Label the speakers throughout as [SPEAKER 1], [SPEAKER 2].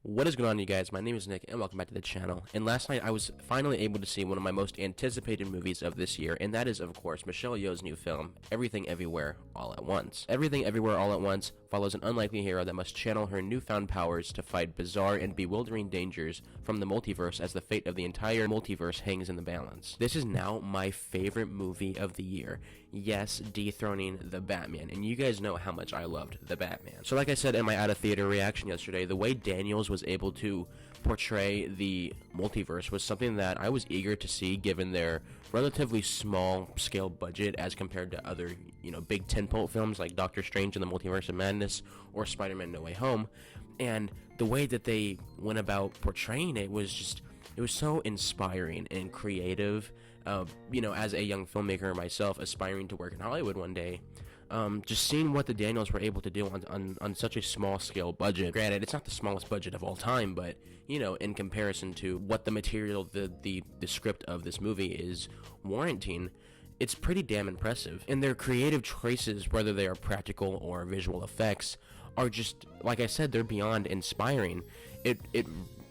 [SPEAKER 1] What is going on, you guys? My name is Nick and welcome back to the channel. And last night I was finally able to see one of my most anticipated movies of this year, and that is of course Michelle Yeoh's new film, Everything Everywhere All at Once. Everything Everywhere All at Once follows an unlikely hero that must channel her newfound powers to fight bizarre and bewildering dangers from the multiverse as the fate of the entire multiverse hangs in the balance. This is now my favorite movie of the year. Yes, dethroning The Batman, and you guys know how much I loved The Batman. So like I said in my out-of-theater reaction yesterday, the way Daniels was able to portray the multiverse was something that I was eager to see, given their relatively small scale budget as compared to other, big tentpole films like Doctor Strange and the Multiverse of Madness or Spider-Man No Way Home. And the way that they went about portraying it was so inspiring and creative. As a young filmmaker myself, aspiring to work in Hollywood one day, just seeing what the Daniels were able to do on such a small scale budget. Granted, it's not the smallest budget of all time, but in comparison to what the material, the script of this movie is warranting, it's pretty damn impressive. And their creative choices, whether they are practical or visual effects, are just, like I said, they're beyond inspiring. It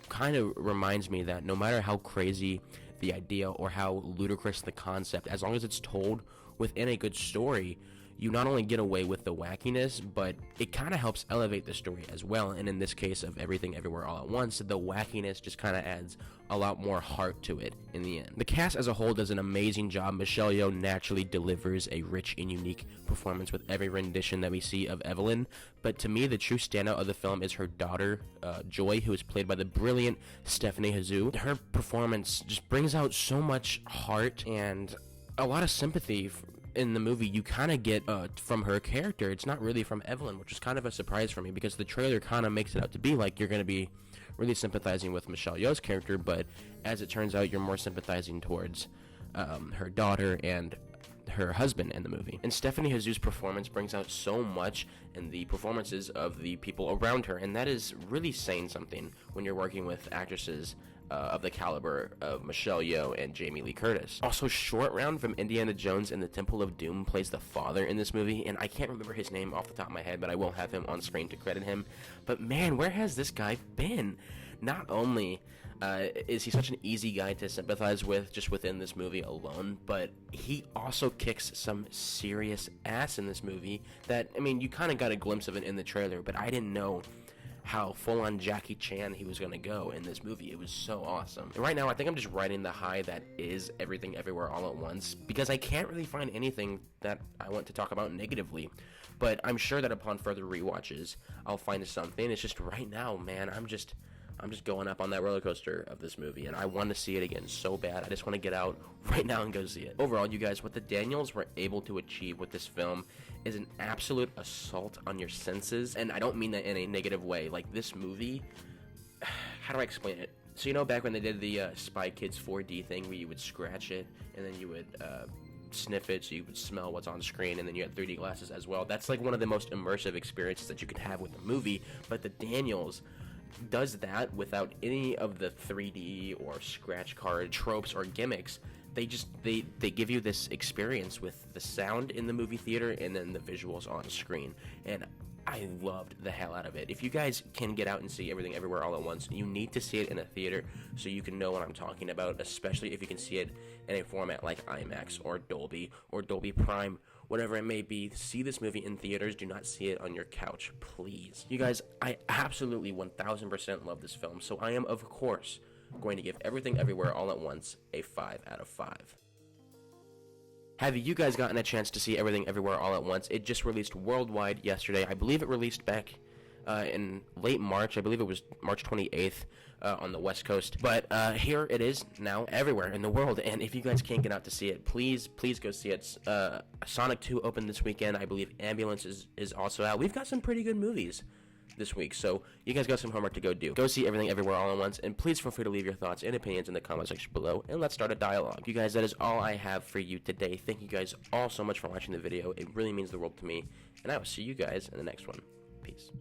[SPEAKER 1] kind of reminds me that no matter how crazy the idea or how ludicrous the concept, as long as it's told within a good story, you not only get away with the wackiness, but it kind of helps elevate the story as well. And in this case of Everything Everywhere All at Once, the wackiness just kind of adds a lot more heart to it in the end. The cast as a whole does an amazing job. Michelle Yeoh naturally delivers a rich and unique performance with every rendition that we see of Evelyn, but to me the true standout of the film is her daughter, Joy, who is played by the brilliant Stephanie Hsu. Her performance just brings out so much heart and a lot of sympathy in the movie you kind of get from her character. It's not really from Evelyn, which is kind of a surprise for me, because the trailer kind of makes it out to be like you're going to be really sympathizing with Michelle Yeoh's character, but as it turns out, you're more sympathizing towards her daughter and her husband in the movie. And Stephanie Hsu's performance brings out so much in the performances of the people around her, and that is really saying something when you're working with actresses of the caliber of Michelle Yeoh and Jamie Lee Curtis. Also, Short Round from Indiana Jones and the Temple of Doom plays the father in this movie, and I can't remember his name off the top of my head, but I will have him on screen to credit him. But man, where has this guy been? Not only is he such an easy guy to sympathize with just within this movie alone, but he also kicks some serious ass in this movie that, you kind of got a glimpse of it in the trailer, but I didn't know how full-on Jackie Chan he was going to go in this movie. It was so awesome. And right now, I think I'm just riding the high that is Everything Everywhere All at Once, because I can't really find anything that I want to talk about negatively. But I'm sure that upon further rewatches, I'll find something. It's just right now, man, I'm just going up on that roller coaster of this movie, and I want to see it again so bad. I just want to get out right now and go see it. Overall, you guys, what the Daniels were able to achieve with this film is an absolute assault on your senses, and I don't mean that in a negative way. Like, this movie, how do I explain it? So, back when they did the Spy Kids 4D thing where you would scratch it, and then you would sniff it so you would smell what's on screen, and then you had 3D glasses as well. That's like one of the most immersive experiences that you could have with a movie, but the Daniels does that without any of the 3D or scratch card tropes or gimmicks. They give you this experience with the sound in the movie theater and then the visuals on screen, and I loved the hell out of it. If you guys can get out and see Everything Everywhere All at Once, you need to see it in a theater so you can know what I'm talking about, especially if you can see it in a format like IMAX or Dolby Prime, whatever it may be. See this movie in theaters. Do not see it on your couch, please. You guys, I absolutely 1000% love this film, so I am, of course, going to give Everything Everywhere All at Once a 5 out of 5. Have you guys gotten a chance to see Everything Everywhere All at Once? It just released worldwide yesterday. I believe it released back in late March. I believe it was March 28th on the West Coast. But here it is now everywhere in the world. And if you guys can't get out to see it, please go see it. Sonic 2 opened this weekend. I believe Ambulance is also out. We've got some pretty good movies this week, so you guys got some homework to go do. Go see Everything Everywhere All at Once, and please feel free to leave your thoughts and opinions in the comment section below, and let's start a dialogue. You guys, that is all I have for you today. Thank you guys all so much for watching the video. It really means the world to me, and I will see you guys in the next one. Peace.